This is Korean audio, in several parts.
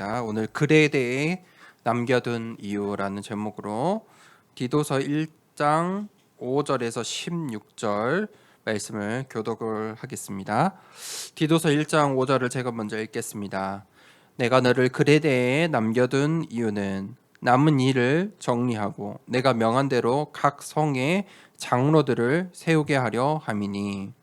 하겠습니다. 오늘 글에 대해 남겨둔 이유라는 제목으로 디도서 1장 5절에서 16절 말씀을 교독을 하겠습니다. 디도서 1장 5절을 제가 먼저 읽겠습니다. 내가 너를 글에 대해 남겨둔 이유는 남은 일을 정리하고 내가 명한 대로 각 성에 장로들을 세우게 하려 함이니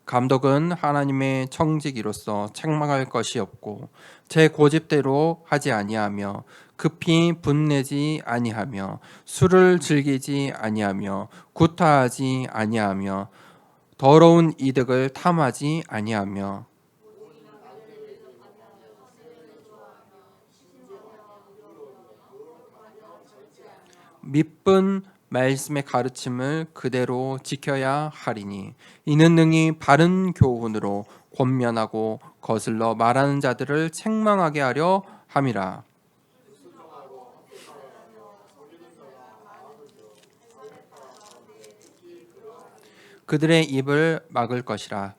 감독은 하나님의 청지기로서 책망할 것이 없고 제 고집대로 하지 아니하며 급히 분내지 아니하며 술을 즐기지 아니하며 구타하지 아니하며 더러운 이득을 탐하지 아니하며 밑분 말씀의 가르침을 그대로 지켜야 하리니 이는 능히 바른 교훈으로 권면하고 거슬러 말하는 자들을 책망하게 하려 함이라. 그들의 입을 막을 것이라.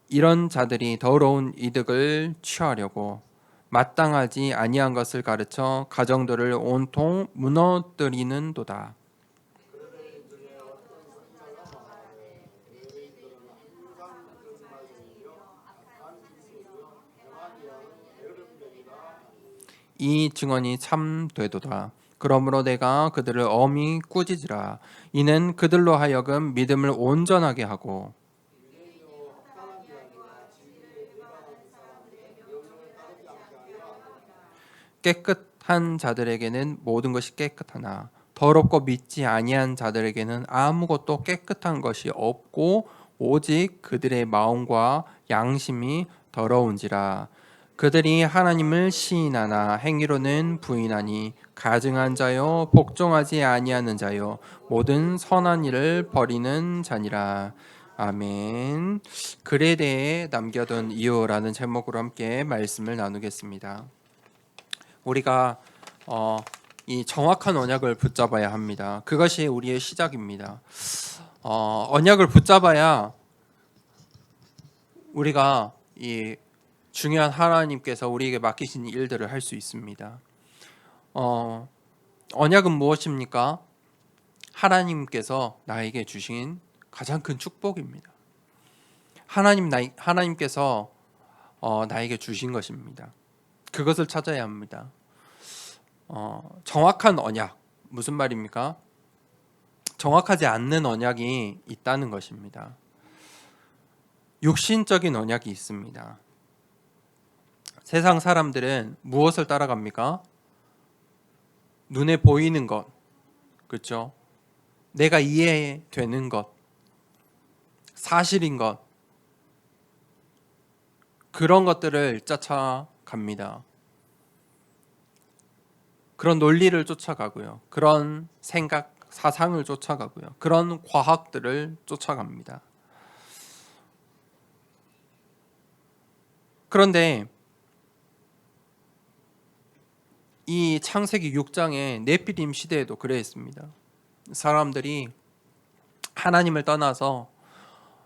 이런 자들이 더러운 이득을 취하려고 마땅하지 아니한 것을 가르쳐 가정들을 온통 무너뜨리는도다. 이 증언이 참 되도다. 그러므로 내가 그들을 엄히 꾸짖으라. 이는 그들로 하여금 믿음을 온전하게 하고 깨끗한 자들에게는 모든 것이 깨끗하나 더럽고 믿지 아니한 자들에게는 아무것도 깨끗한 것이 없고 오직 그들의 마음과 양심이 더러운지라. 그들이 하나님을 시인하나 행위로는 부인하니 가증한 자요 복종하지 아니하는 자요 모든 선한 일을 버리는 자니라. 아멘. 글에 대해 남겨둔 이유라는 제목으로 함께 말씀을 나누겠습니다. 우리가 이 정확한 언약을 붙잡아야 합니다. 그것이 우리의 시작입니다. 언약을 붙잡아야 우리가 이 중요한 하나님께서 우리에게 맡기신 일들을 할 수 있습니다. 언약은 무엇입니까? 하나님께서 나에게 주신 가장 큰 축복입니다. 하나님께서 나에게 주신 것입니다. 그것을 찾아야 합니다. 정확한 언약, 무슨 말입니까? 정확하지 않는 언약이 있다는 것입니다. 육신적인 언약이 있습니다. 세상 사람들은 무엇을 따라갑니까? 눈에 보이는 것, 그렇죠? 내가 이해되는 것, 사실인 것, 그런 것들을 쫓아갑니다. 그런 논리를 쫓아가고요. 그런 생각, 사상을 쫓아가고요. 그런 과학들을 쫓아갑니다. 그런데 이 창세기 6장의 네피림 시대에도 그랬습니다. 사람들이 하나님을 떠나서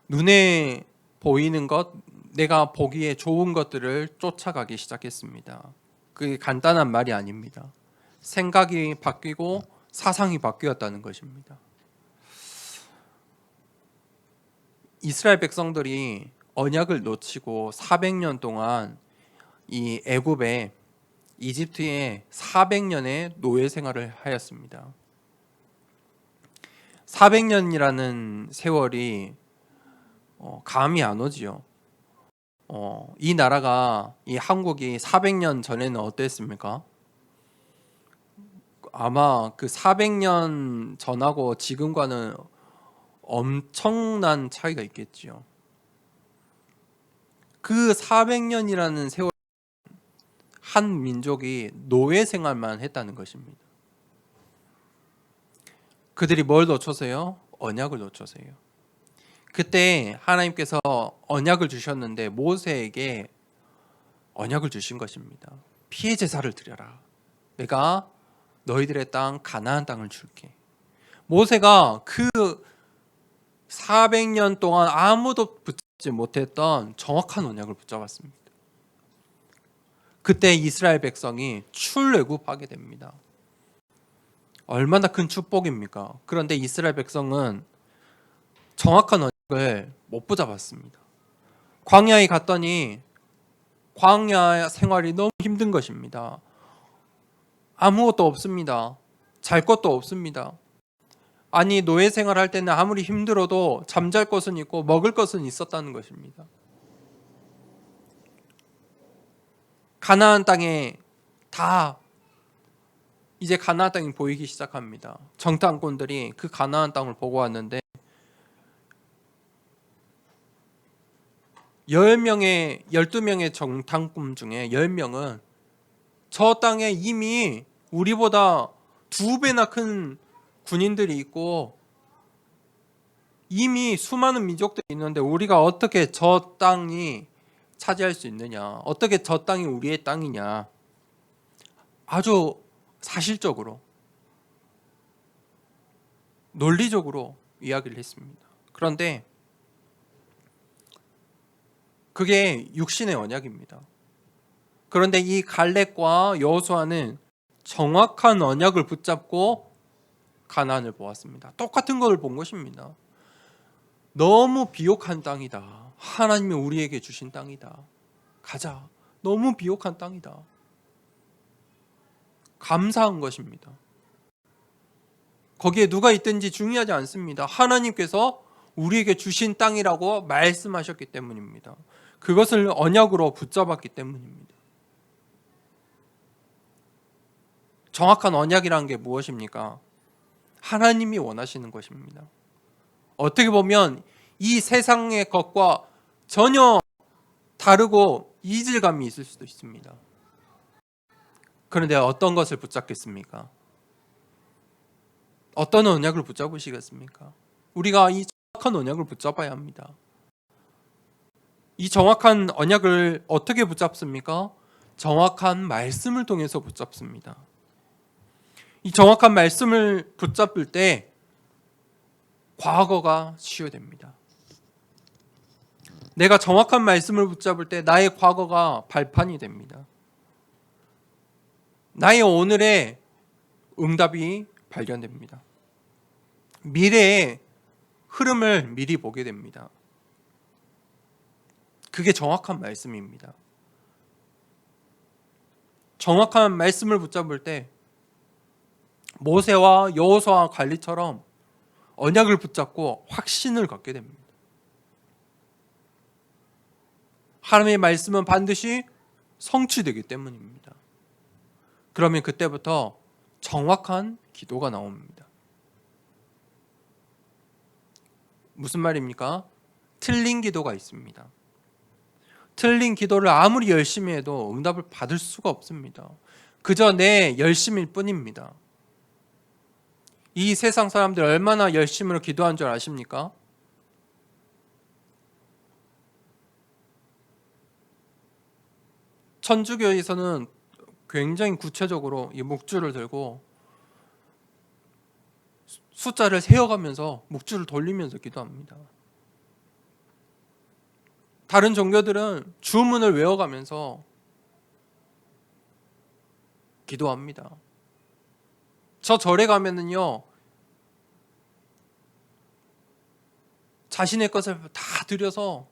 눈에 보이는 것, 내가 보기에 좋은 것들을 쫓아가기 시작했습니다. 그게 간단한 말이 아닙니다. 생각이 바뀌고 사상이 바뀌었다는 것입니다. 이스라엘 백성들이 언약을 놓치고 400년 동안 이 애굽에 이집트에 400년의 노예 생활을 하였습니다. 400년이라는 세월이 감이 안 오지요. 이 나라가, 이 한국이 400년 전에는 어땠습니까? 아마 그 400년 전하고 지금과는 엄청난 차이가 있겠지요. 그 400년이라는 세월 한 민족이 노예 생활만 했다는 것입니다. 그들이 뭘 놓쳐서요? 언약을 놓쳐서요. 그때 하나님께서 언약을 주셨는데 모세에게 언약을 주신 것입니다. 피해 제사를 드려라. 내가 너희들의 땅 가나안 땅을 줄게. 모세가 그 400년 동안 아무도 붙잡지 못했던 정확한 언약을 붙잡았습니다. 그때 이스라엘 백성이 출애굽하게 됩니다. 얼마나 큰 축복입니까? 그런데 이스라엘 백성은 정확한 언약을 못 붙잡았습니다. 광야에 갔더니 광야 생활이 너무 힘든 것입니다. 아무것도 없습니다. 잘 것도 없습니다. 아니, 노예 생활할 때는 아무리 힘들어도 잠잘 것은 있고 먹을 것은 있었다는 것입니다. 가나안 땅에 이제 가나안 땅이 보이기 시작합니다. 정탐꾼들이 그 가나안 땅을 보고 왔는데 12명의 정탐꾼 중에 10명은 저 땅에 이미 우리보다 2배나 큰 군인들이 있고 이미 수많은 민족들이 있는데 우리가 어떻게 저 땅이 차지할 수 있느냐, 어떻게 저 땅이 우리의 땅이냐, 아주 사실적으로 논리적으로 이야기를 했습니다. 그런데 그게 육신의 언약입니다. 그런데 이 갈렙과 여호수아는 정확한 언약을 붙잡고 가나안을 보았습니다. 똑같은 것을 본 것입니다. 너무 비옥한 땅이다. 하나님이 우리에게 주신 땅이다. 가자. 너무 비옥한 땅이다. 감사한 것입니다. 거기에 누가 있든지 중요하지 않습니다. 하나님께서 우리에게 주신 땅이라고 말씀하셨기 때문입니다. 그것을 언약으로 붙잡았기 때문입니다. 정확한 언약이라는 게 무엇입니까? 하나님이 원하시는 것입니다. 어떻게 보면 이 세상의 것과 전혀 다르고 이질감이 있을 수도 있습니다. 그런데 어떤 것을 붙잡겠습니까? 어떤 언약을 붙잡으시겠습니까? 우리가 이 정확한 언약을 붙잡아야 합니다. 이 정확한 언약을 어떻게 붙잡습니까? 정확한 말씀을 통해서 붙잡습니다. 이 정확한 말씀을 붙잡을 때 과거가 치유됩니다. 내가 정확한 말씀을 붙잡을 때 나의 과거가 발판이 됩니다. 나의 오늘의 응답이 발견됩니다. 미래의 흐름을 미리 보게 됩니다. 그게 정확한 말씀입니다. 정확한 말씀을 붙잡을 때 모세와 여호수아와 갈렙처럼 언약을 붙잡고 확신을 갖게 됩니다. 하나님의 말씀은 반드시 성취되기 때문입니다. 그러면 그때부터 정확한 기도가 나옵니다. 무슨 말입니까? 틀린 기도가 있습니다. 틀린 기도를 아무리 열심히 해도 응답을 받을 수가 없습니다. 그저 내 열심일 뿐입니다. 이 세상 사람들 얼마나 열심으로 기도한 줄 아십니까? 천주교에서는 굉장히 구체적으로 이 묵주를 들고 숫자를 세어가면서 묵주를 돌리면서 기도합니다. 다른 종교들은 주문을 외워가면서 기도합니다. 저 절에 가면은요, 자신의 것을 다 들여서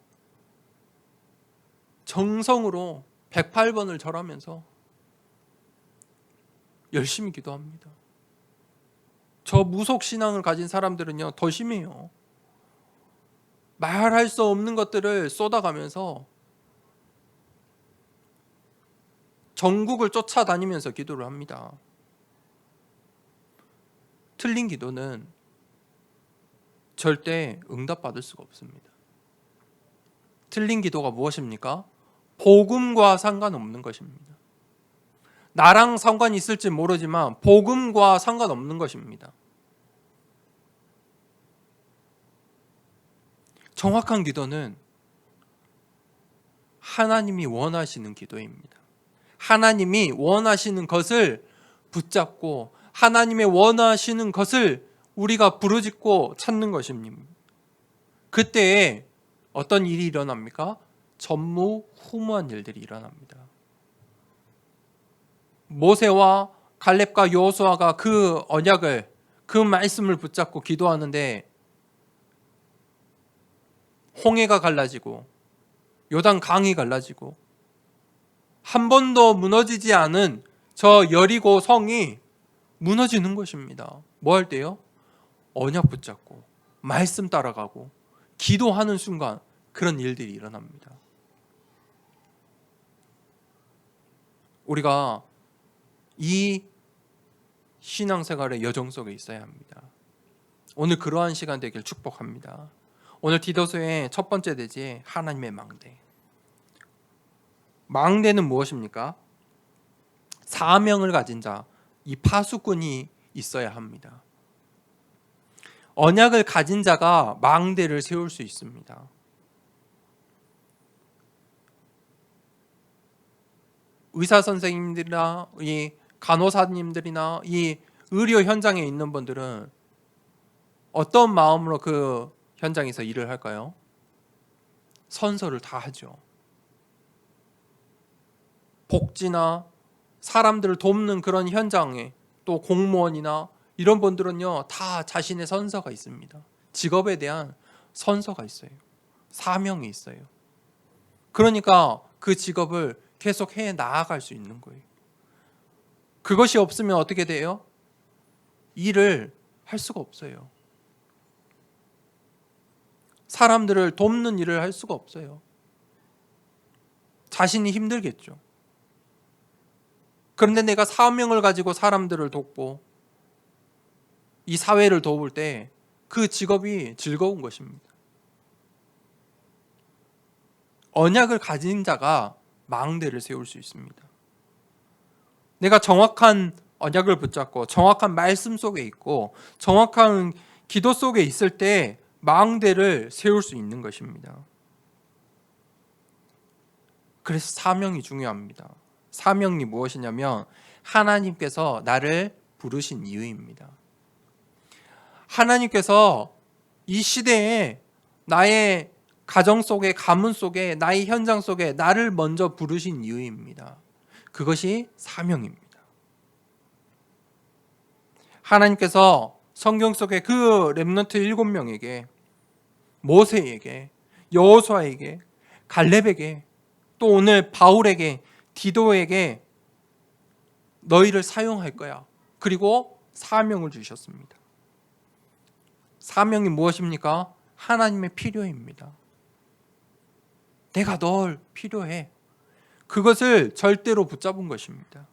정성으로 108번을 절하면서 열심히 기도합니다. 저 무속 신앙을 가진 사람들은요, 더 심해요. 말할 수 없는 것들을 쏟아가면서 전국을 쫓아다니면서 기도를 합니다. 틀린 기도는 절대 응답받을 수가 없습니다. 틀린 기도가 무엇입니까? 복음과 상관없는 것입니다. 나랑 상관이 있을지 모르지만 복음과 상관없는 것입니다. 정확한 기도는 하나님이 원하시는 기도입니다. 하나님이 원하시는 것을 붙잡고 하나님의 원하시는 것을 우리가 부르짖고 찾는 것입니다. 그때 어떤 일이 일어납니까? 전무후무한 일들이 일어납니다. 모세와 갈렙과 여호수아가 그 언약을, 그 말씀을 붙잡고 기도하는데 홍해가 갈라지고 요단 강이 갈라지고 한 번도 무너지지 않은 저 여리고 성이 무너지는 것입니다. 뭐 할 때요? 언약 붙잡고 말씀 따라가고 기도하는 순간 그런 일들이 일어납니다. 우리가 이 신앙생활의 여정 속에 있어야 합니다. 오늘 그러한 시간 되길 축복합니다. 오늘 디도서의 첫 번째 대지 하나님의 망대. 망대는 무엇입니까? 사명을 가진 자, 이 파수꾼이 있어야 합니다. 언약을 가진 자가 망대를 세울 수 있습니다. 의사 선생님들이나 이 간호사님들이나 이 의료 현장에 있는 분들은 어떤 마음으로 그 현장에서 일을 할까요? 선서를 다 하죠. 복지나 사람들을 돕는 그런 현장에 또 공무원이나 이런 분들은요, 다 자신의 선서가 있습니다. 직업에 대한 선서가 있어요. 사명이 있어요. 그러니까 그 직업을 계속 해 나아갈 수 있는 거예요. 그것이 없으면 어떻게 돼요? 일을 할 수가 없어요. 사람들을 돕는 일을 할 수가 없어요. 자신이 힘들겠죠. 그런데 내가 사명을 가지고 사람들을 돕고 이 사회를 도울 때 그 직업이 즐거운 것입니다. 언약을 가진 자가 망대를 세울 수 있습니다. 내가 정확한 언약을 붙잡고 정확한 말씀 속에 있고 정확한 기도 속에 있을 때 망대를 세울 수 있는 것입니다. 그래서 사명이 중요합니다. 사명이 무엇이냐면 하나님께서 나를 부르신 이유입니다. 하나님께서 이 시대에 나의 가정 속에, 가문 속에, 나의 현장 속에 나를 먼저 부르신 이유입니다. 그것이 사명입니다. 하나님께서 성경 속에 그 렘넌트 7명에게, 모세에게, 여호수아에게, 갈렙에게, 또 오늘 바울에게, 디도에게 너희를 사용할 거야. 그리고 사명을 주셨습니다. 사명이 무엇입니까? 하나님의 필요입니다. 내가 널 필요해. 그것을 절대로 붙잡은 것입니다.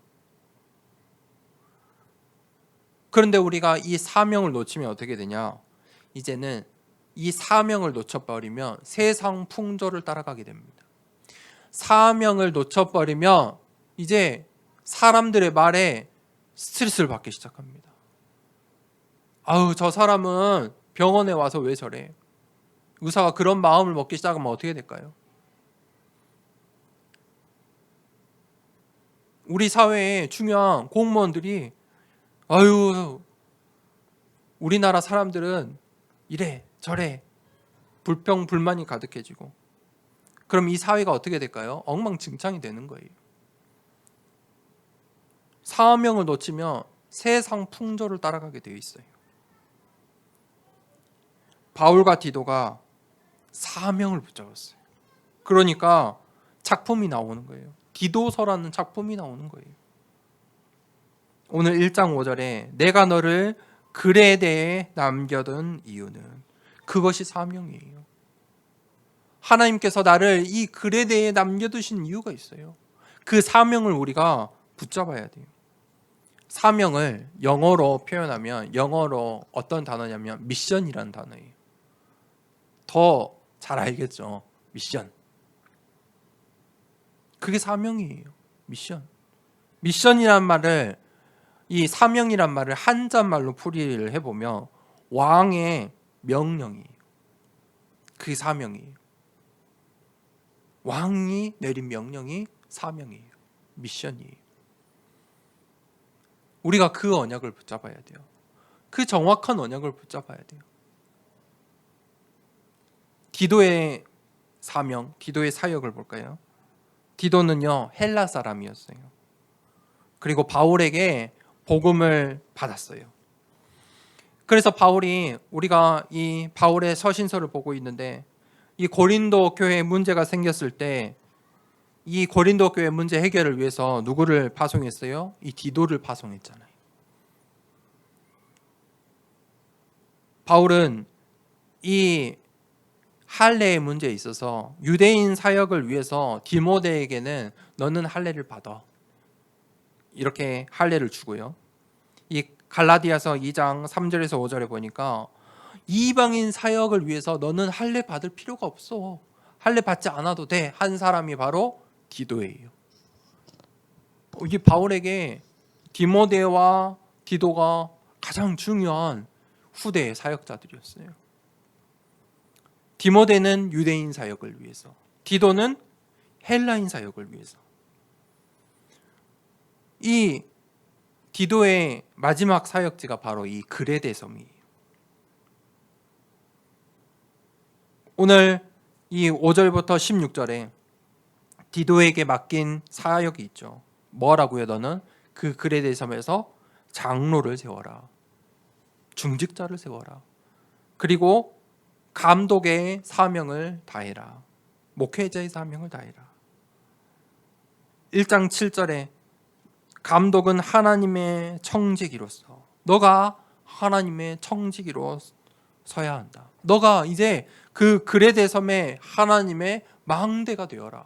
그런데 우리가 이 사명을 놓치면 어떻게 되냐? 이제는 이 사명을 놓쳐버리면 세상 풍조를 따라가게 됩니다. 사명을 놓쳐버리면 이제 사람들의 말에 스트레스를 받기 시작합니다. 아우, 저 사람은 병원에 와서 왜 저래? 의사가 그런 마음을 먹기 시작하면 어떻게 될까요? 우리 사회에 중요한 공무원들이 아유, 우리나라 사람들은 이래 저래 불평 불만이 가득해지고 그럼 이 사회가 어떻게 될까요? 엉망진창이 되는 거예요. 사명을 놓치면 세상 풍조를 따라가게 되어 있어요. 바울과 디도가 사명을 붙잡았어요. 그러니까 작품이 나오는 거예요. 디도서라는 작품이 나오는 거예요. 오늘 1장 5절에 내가 너를 그레데에 남겨둔 이유는 그것이 사명이에요. 하나님께서 나를 이 그레데에 남겨두신 이유가 있어요. 그 사명을 우리가 붙잡아야 돼요. 사명을 영어로 표현하면 영어로 어떤 단어냐면 미션이라는 단어예요. 더 잘 알겠죠? 미션. 그게 사명이에요. 미션. 미션이란 말을 이 사명이란 말을 한자말로 풀이를 해보면 왕의 명령이에요. 그게 사명이에요. 왕이 내린 명령이 사명이에요. 미션이에요. 우리가 그 언약을 붙잡아야 돼요. 그 정확한 언약을 붙잡아야 돼요. 디도의 사명, 디도의 사역을 볼까요? 디도는요, 헬라 사람이었어요. 그리고 바울에게 복음을 받았어요. 그래서 바울이, 우리가 이 바울의 서신서를 보고 있는데, 이 고린도 교회에 문제가 생겼을 때 이 고린도 교회 문제 해결을 위해서 누구를 파송했어요? 이 디도를 파송했잖아요. 바울은 이 할례의 문제에 있어서 유대인 사역을 위해서 디모데에게는 너는 할례를 받아, 이렇게 할례를 주고요. 이 갈라디아서 2장 3절에서 5절에 보니까 이방인 사역을 위해서 너는 할례 받을 필요가 없어, 할례 받지 않아도 돼 한 사람이 바로 디도예요. 이 바울에게 디모데와 디도가 가장 중요한 후대의 사역자들이었어요. 디모데는 유대인 사역을 위해서, 디도는 헬라인 사역을 위해서. 이 디도의 마지막 사역지가 바로 이 그레데 섬이에요. 오늘 이 5절부터 16절에 디도에게 맡긴 사역이 있죠. 뭐라고요? 너는 그 그레데 섬에서 장로를 세워라, 중직자를 세워라, 그리고 감독의 사명을 다해라, 목회자의 사명을 다해라. 1장 7절에 감독은 하나님의 청지기로서, 너가 하나님의 청지기로 서야 한다. 너가 이제 그 그레데 섬의 하나님의 망대가 되어라.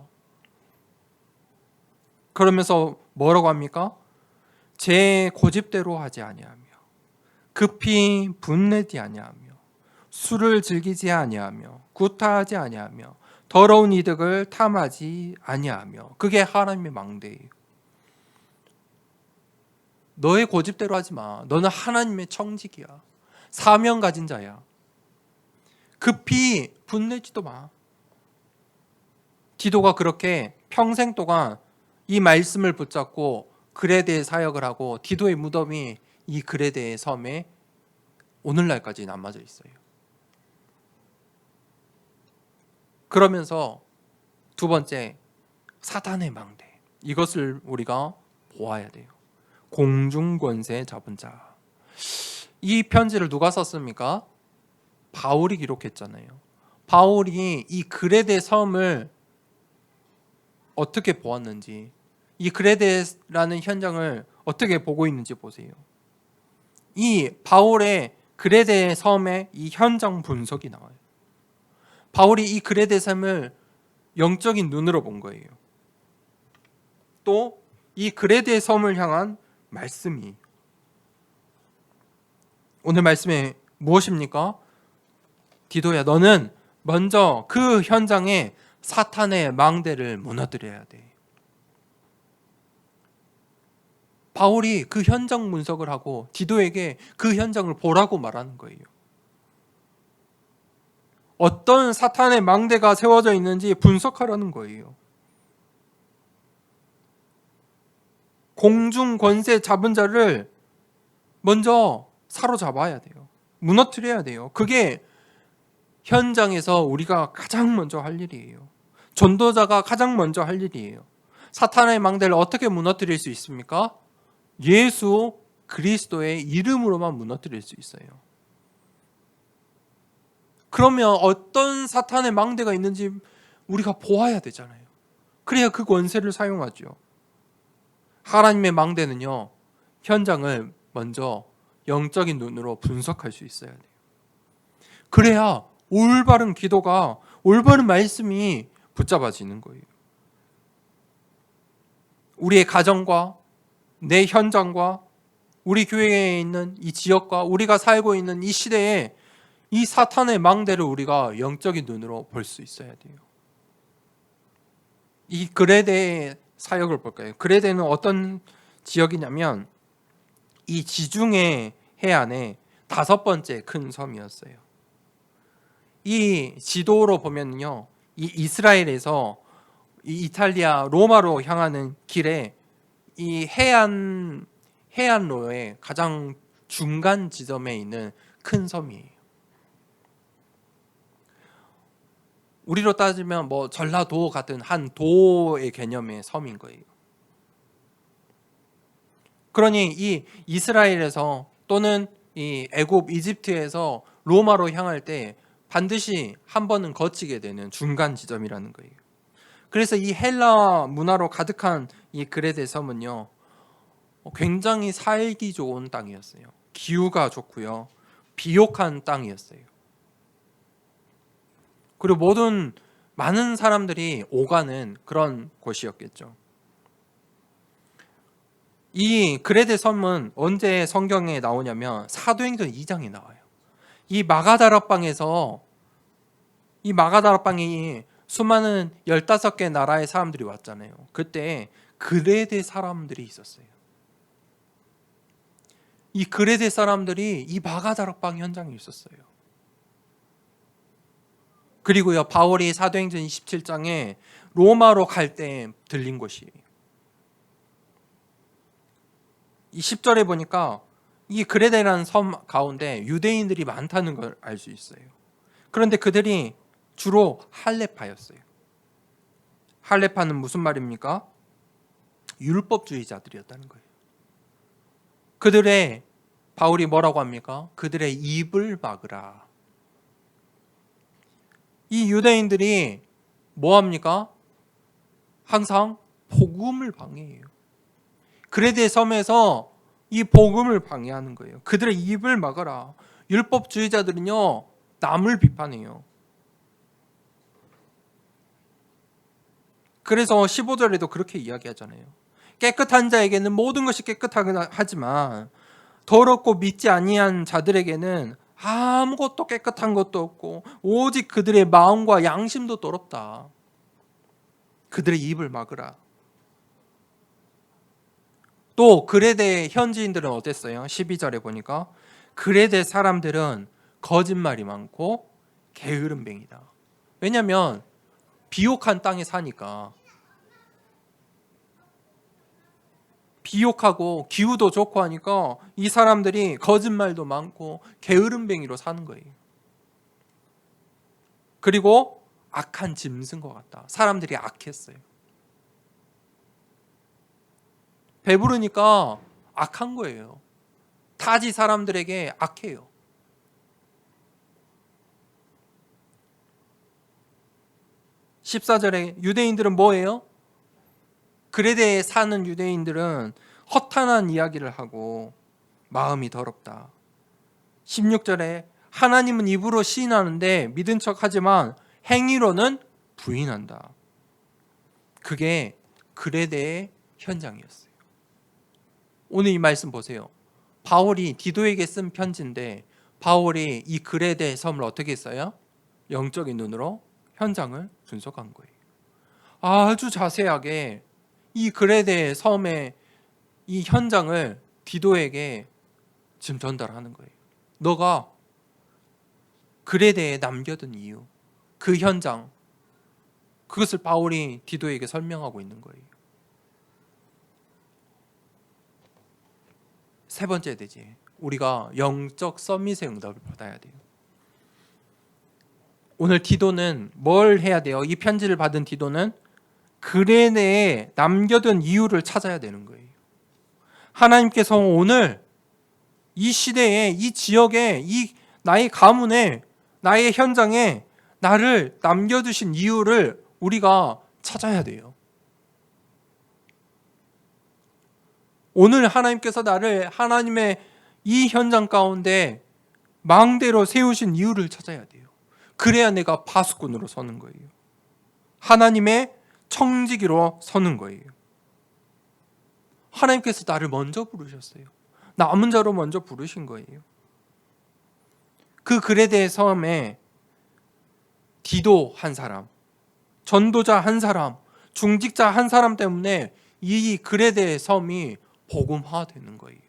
그러면서 뭐라고 합니까? 제 고집대로 하지 아니하며 급히 분내지 아니하며 술을 즐기지 아니하며 구타하지 아니하며 더러운 이득을 탐하지 아니하며. 그게 하나님의 망대예요. 너의 고집대로 하지 마. 너는 하나님의 청직이야. 사명 가진 자야. 급히 분내지도 마. 디도가 그렇게 평생 동안 이 말씀을 붙잡고 그레데의 사역을 하고, 디도의 무덤이 이 그레데의 섬에 오늘날까지 남아져 있어요. 그러면서 두 번째, 사단의 망대, 이것을 우리가 보아야 돼요. 공중권세 잡은 자. 이 편지를 누가 썼습니까? 바울이 기록했잖아요. 바울이 이 그레데 섬을 어떻게 보았는지, 이 그레데라는 현장을 어떻게 보고 있는지 보세요. 이 바울의 그레데 섬의 이 현장 분석이 나와요. 바울이 이 그레데 섬을 영적인 눈으로 본 거예요. 또 이 그레데 섬을 향한 말씀이, 오늘 말씀에 무엇입니까? 디도야, 너는 먼저 그 현장에 사탄의 망대를 무너뜨려야 돼. 바울이 그 현장 분석을 하고 디도에게 그 현장을 보라고 말하는 거예요. 어떤 사탄의 망대가 세워져 있는지 분석하라는 거예요. 공중 권세 잡은 자를 먼저 사로잡아야 돼요. 무너뜨려야 돼요. 그게 현장에서 우리가 가장 먼저 할 일이에요. 전도자가 가장 먼저 할 일이에요. 사탄의 망대를 어떻게 무너뜨릴 수 있습니까? 예수 그리스도의 이름으로만 무너뜨릴 수 있어요. 그러면 어떤 사탄의 망대가 있는지 우리가 보아야 되잖아요. 그래야 그 권세를 사용하죠. 하나님의 망대는요, 현장을 먼저 영적인 눈으로 분석할 수 있어야 돼요. 그래야 올바른 기도가, 올바른 말씀이 붙잡아지는 거예요. 우리의 가정과 내 현장과 우리 교회에 있는 이 지역과 우리가 살고 있는 이 시대에 이 사탄의 망대를 우리가 영적인 눈으로 볼 수 있어야 돼요. 이 그레데의 사역을 볼까요? 그레데는 어떤 지역이냐면 이 지중해 해안의 5번째 큰 섬이었어요. 이 지도로 보면요, 이 이스라엘에서 이 이탈리아 로마로 향하는 길에 이 해안로의 가장 중간 지점에 있는 큰 섬이에요. 우리로 따지면 뭐 전라도 같은 한 도의 개념의 섬인 거예요. 그러니 이 이스라엘에서 또는 이 애굽 이집트에서 로마로 향할 때 반드시 한 번은 거치게 되는 중간 지점이라는 거예요. 그래서 이 헬라 문화로 가득한 이 그레데 섬은요, 굉장히 살기 좋은 땅이었어요. 기후가 좋고요, 비옥한 땅이었어요. 그리고 많은 사람들이 오가는 그런 곳이었겠죠. 이 그레데 섬은 언제 성경에 나오냐면 사도행전 2장에 나와요. 이 마가다락방이 수많은 15개 나라의 사람들이 왔잖아요. 그때 그레데 사람들이 있었어요. 이 그레데 사람들이 이 마가다락방 현장에 있었어요. 그리고요, 바울이 사도행전 27장에 로마로 갈 때 들린 곳이에요. 이 10절에 보니까 이 그레데라는 섬 가운데 유대인들이 많다는 걸 알 수 있어요. 그런데 그들이 주로 할레파였어요. 할레파는 무슨 말입니까? 율법주의자들이었다는 거예요. 바울이 뭐라고 합니까? 그들의 입을 막으라. 이 유대인들이 뭐합니까? 항상 복음을 방해해요. 그레데 섬에서 이 복음을 방해하는 거예요. 그들의 입을 막아라. 율법주의자들은요, 남을 비판해요. 그래서 15절에도 그렇게 이야기하잖아요. 깨끗한 자에게는 모든 것이 깨끗하지만 더럽고 믿지 아니한 자들에게는 아무것도 깨끗한 것도 없고 오직 그들의 마음과 양심도 더럽다. 그들의 입을 막으라. 또 그레데 현지인들은 어땠어요? 12절에 보니까 그레데 사람들은 거짓말이 많고 게으름뱅이다. 왜냐하면 비옥한 땅에 사니까, 비옥하고 기후도 좋고 하니까 이 사람들이 거짓말도 많고 게으름뱅이로 사는 거예요. 그리고 악한 짐승 것 같다. 사람들이 악했어요. 배부르니까 악한 거예요. 타지 사람들에게 악해요. 14절에 유대인들은 뭐예요? 그레데에 사는 유대인들은 허탄한 이야기를 하고 마음이 더럽다. 16절에 하나님은 입으로 시인하는데 믿은 척하지만 행위로는 부인한다. 그게 그레데의 현장이었어요. 오늘 이 말씀 보세요. 바울이 디도에게 쓴 편지인데 바울이 이 그레데 섬을 어떻게 했어요? 영적인 눈으로 현장을 분석한 거예요. 아주 자세하게 이 그레데 섬의 이 현장을 디도에게 지금 전달하는 거예요. 너가 그레데에 남겨둔 이유, 그 현장, 그것을 바울이 디도에게 설명하고 있는 거예요. 세 번째 되지. 우리가 영적 서밋의 응답을 받아야 돼요. 오늘 디도는 뭘 해야 돼요? 이 편지를 받은 디도는 그레데에 남겨둔 이유를 찾아야 되는 거예요. 하나님께서 오늘 이 시대에, 이 지역에, 이 나의 가문에, 나의 현장에 나를 남겨두신 이유를 우리가 찾아야 돼요. 오늘 하나님께서 나를 하나님의 이 현장 가운데 망대로 세우신 이유를 찾아야 돼요. 그래야 내가 파수꾼으로 서는 거예요. 하나님의 청지기로 서는 거예요. 하나님께서 나를 먼저 부르셨어요. 남은 자로 먼저 부르신 거예요. 그 그레데 섬에 디도 한 사람, 전도자 한 사람, 중직자 한 사람 때문에 이 그레데 섬이 복음화되는 거예요.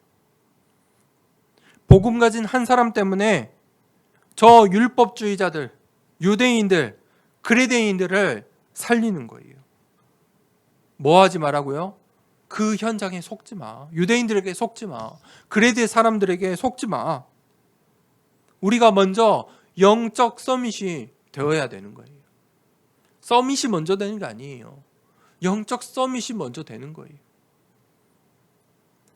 복음 가진 한 사람 때문에 저 율법주의자들, 유대인들, 그레데인들을 살리는 거예요. 뭐 하지 말라고요? 그 현장에 속지 마. 유대인들에게 속지 마. 그레드의 사람들에게 속지 마. 우리가 먼저 영적 서밋이 되어야 되는 거예요. 서밋이 먼저 되는 게 아니에요. 영적 서밋이 먼저 되는 거예요.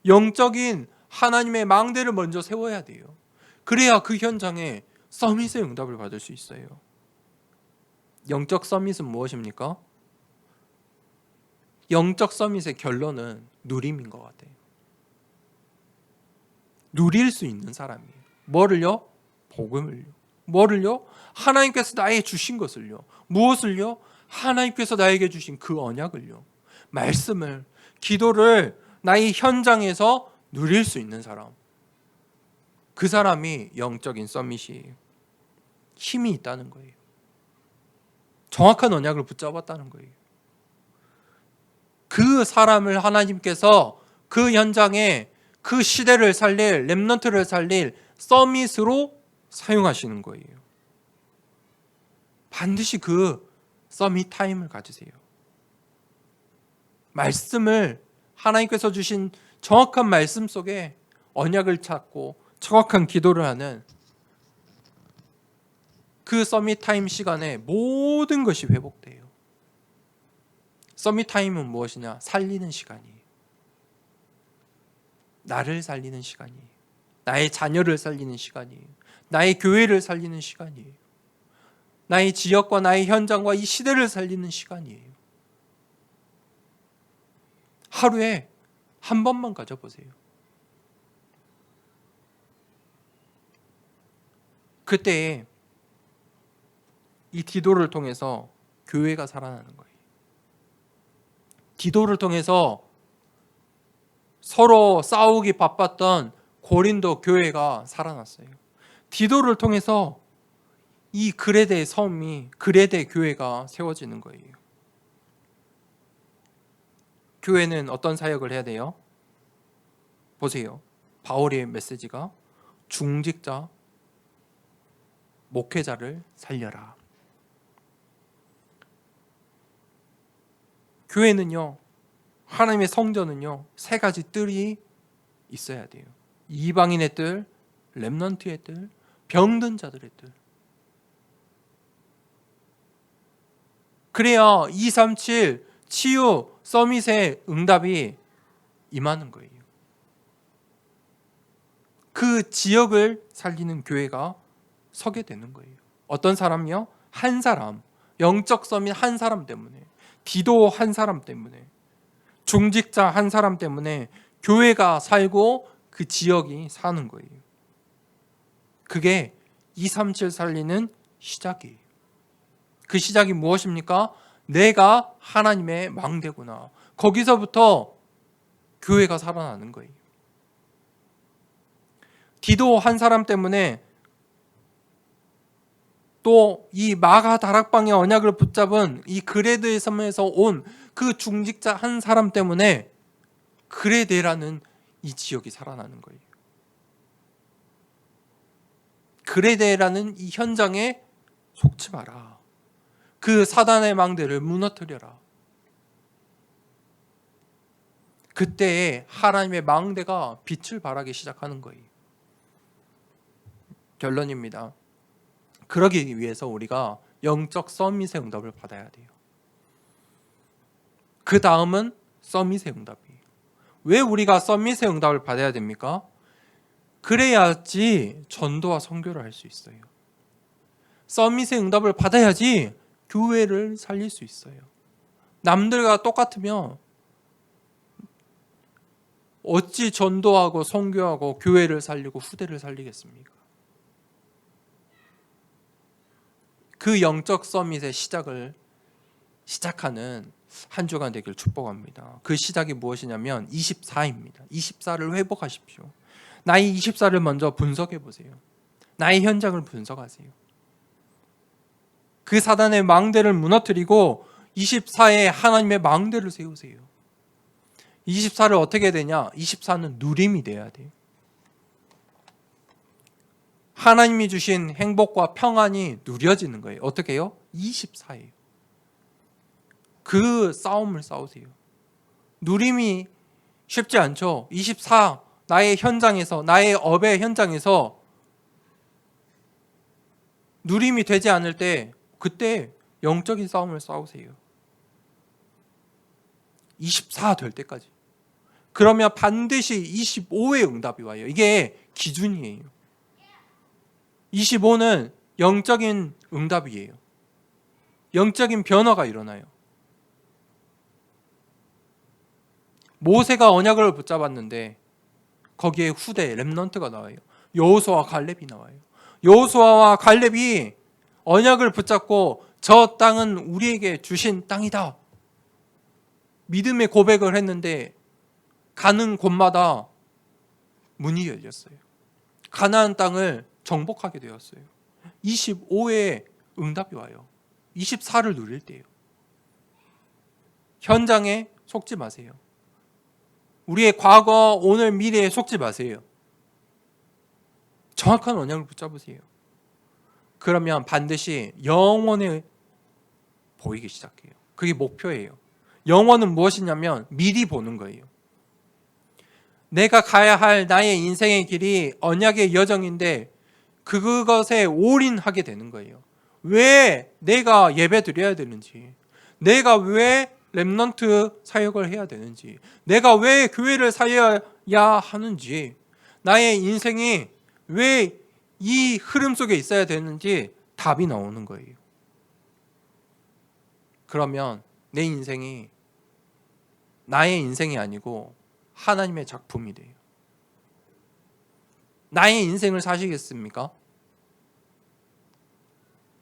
영적인 하나님의 망대를 먼저 세워야 돼요. 그래야 그 현장에 서밋의 응답을 받을 수 있어요. 영적 서밋은 무엇입니까? 영적 서밋의 결론은 누림인 것 같아요. 누릴 수 있는 사람이에요. 뭐를요? 복음을요. 뭐를요? 하나님께서 나에게 주신 것을요. 무엇을요? 하나님께서 나에게 주신 그 언약을요. 말씀을, 기도를 나의 현장에서 누릴 수 있는 사람. 그 사람이 영적인 서밋이에요. 힘이 있다는 거예요. 정확한 언약을 붙잡았다는 거예요. 그 사람을 하나님께서 그 현장에 그 시대를 살릴, 렘넌트를 살릴 서밋으로 사용하시는 거예요. 반드시 그 서밋 타임을 가지세요. 말씀을, 하나님께서 주신 정확한 말씀 속에 언약을 찾고 정확한 기도를 하는 그 서밋 타임 시간에 모든 것이 회복돼요. 서밋 타임은 무엇이냐? 살리는 시간이에요. 나를 살리는 시간이에요. 나의 자녀를 살리는 시간이에요. 나의 교회를 살리는 시간이에요. 나의 지역과 나의 현장과 이 시대를 살리는 시간이에요. 하루에 한 번만 가져보세요. 그때 이 디도를 통해서 교회가 살아나는 거예요. 디도를 통해서 서로 싸우기 바빴던 고린도 교회가 살아났어요. 디도를 통해서 이 그레데 섬이, 그레데 교회가 세워지는 거예요. 교회는 어떤 사역을 해야 돼요? 보세요. 바울의 메시지가 중직자, 목회자를 살려라. 교회는요, 하나님의 성전은요, 세 가지 뜰이 있어야 돼요. 이방인의 뜰, 렘넌트의 뜰, 병든 자들의 뜰. 그래야 237 치유 서밋의 응답이 임하는 거예요. 그 지역을 살리는 교회가 서게 되는 거예요. 어떤 사람이요? 한 사람, 영적 서밋 한 사람 때문에, 디도 한 사람 때문에, 중직자 한 사람 때문에 교회가 살고 그 지역이 사는 거예요. 그게 237 살리는 시작이에요. 그 시작이 무엇입니까? 내가 하나님의 망대구나. 거기서부터 교회가 살아나는 거예요. 디도 한 사람 때문에 또 이 마가 다락방의 언약을 붙잡은 이 그레드의 섬에서 온 그 중직자 한 사람 때문에 그레데라는 이 지역이 살아나는 거예요. 그레데라는 이 현장에 속지 마라. 그 사단의 망대를 무너뜨려라. 그때에 하나님의 망대가 빛을 발하기 시작하는 거예요. 결론입니다. 그러기 위해서 우리가 영적 서밋의 응답을 받아야 돼요. 그 다음은 서밋의 응답이에요. 왜 우리가 서밋의 응답을 받아야 됩니까? 그래야지 전도와 선교를 할 수 있어요. 서밋의 응답을 받아야지 교회를 살릴 수 있어요. 남들과 똑같으면 어찌 전도하고 선교하고 교회를 살리고 후대를 살리겠습니까? 그 영적 서밋의 시작하는 한 주간 되길 축복합니다. 그 시작이 무엇이냐면 24입니다. 24를 회복하십시오. 나의 24를 먼저 분석해 보세요. 나의 현장을 분석하세요. 그 사단의 망대를 무너뜨리고 24에 하나님의 망대를 세우세요. 24를 어떻게 되냐? 24는 누림이 돼야 돼요. 하나님이 주신 행복과 평안이 누려지는 거예요. 어떻게 해요? 24예요. 그 싸움을 싸우세요. 누림이 쉽지 않죠. 24 나의 현장에서, 나의 업의 현장에서 누림이 되지 않을 때 그때 영적인 싸움을 싸우세요. 24 될 때까지. 그러면 반드시 25의 응답이 와요. 이게 기준이에요. 25는 영적인 응답이에요. 영적인 변화가 일어나요. 모세가 언약을 붙잡았는데 거기에 후대 렘넌트가 나와요. 여호수아와 갈렙이 나와요. 여호수아와 갈렙이 언약을 붙잡고 저 땅은 우리에게 주신 땅이다. 믿음의 고백을 했는데 가는 곳마다 문이 열렸어요. 가나안 땅을 정복하게 되었어요. 25의 응답이 와요. 24를 누릴 때요. 현장에 속지 마세요. 우리의 과거, 오늘, 미래에 속지 마세요. 정확한 언약을 붙잡으세요. 그러면 반드시 영원에 보이기 시작해요. 그게 목표예요. 영원은 무엇이냐면 미리 보는 거예요. 내가 가야 할 나의 인생의 길이 언약의 여정인데 그것에 올인하게 되는 거예요. 왜 내가 예배 드려야 되는지, 내가 왜 렘넌트 사역을 해야 되는지, 내가 왜 교회를 살려야 하는지, 나의 인생이 왜 이 흐름 속에 있어야 되는지 답이 나오는 거예요. 그러면 내 인생이 나의 인생이 아니고 하나님의 작품이 돼요. 나의 인생을 사시겠습니까?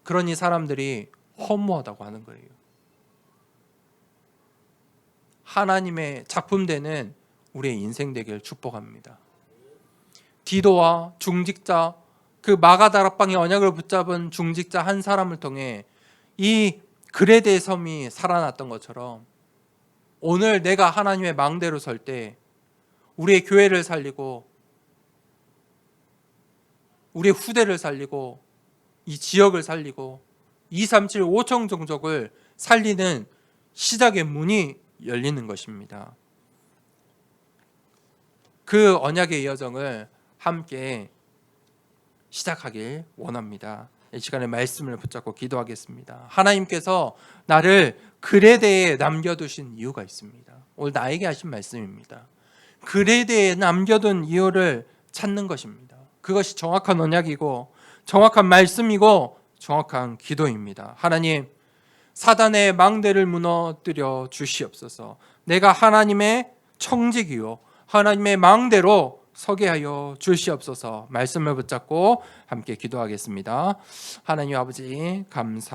그러니 사람들이 허무하다고 하는 거예요. 하나님의 작품 되는 우리의 인생 되길 축복합니다. 디도와 중직자, 그 마가다락방의 언약을 붙잡은 중직자 한 사람을 통해 이 그레데 섬이 살아났던 것처럼 오늘 내가 하나님의 망대로 설 때 우리의 교회를 살리고 우리의 후대를 살리고 이 지역을 살리고 237 5청 종족을 살리는 시작의 문이 열리는 것입니다. 그 언약의 여정을 함께 시작하길 원합니다. 이 시간에 말씀을 붙잡고 기도하겠습니다. 하나님께서 나를 그레데에 남겨두신 이유가 있습니다. 오늘 나에게 하신 말씀입니다. 그레데에 남겨둔 이유를 찾는 것입니다. 그것이 정확한 언약이고 정확한 말씀이고 정확한 기도입니다. 하나님, 사단의 망대를 무너뜨려 주시옵소서. 내가 하나님의 청직이요 하나님의 망대로 서게 하여 주시옵소서. 말씀을 붙잡고 함께 기도하겠습니다. 하나님 아버지 감사합니다.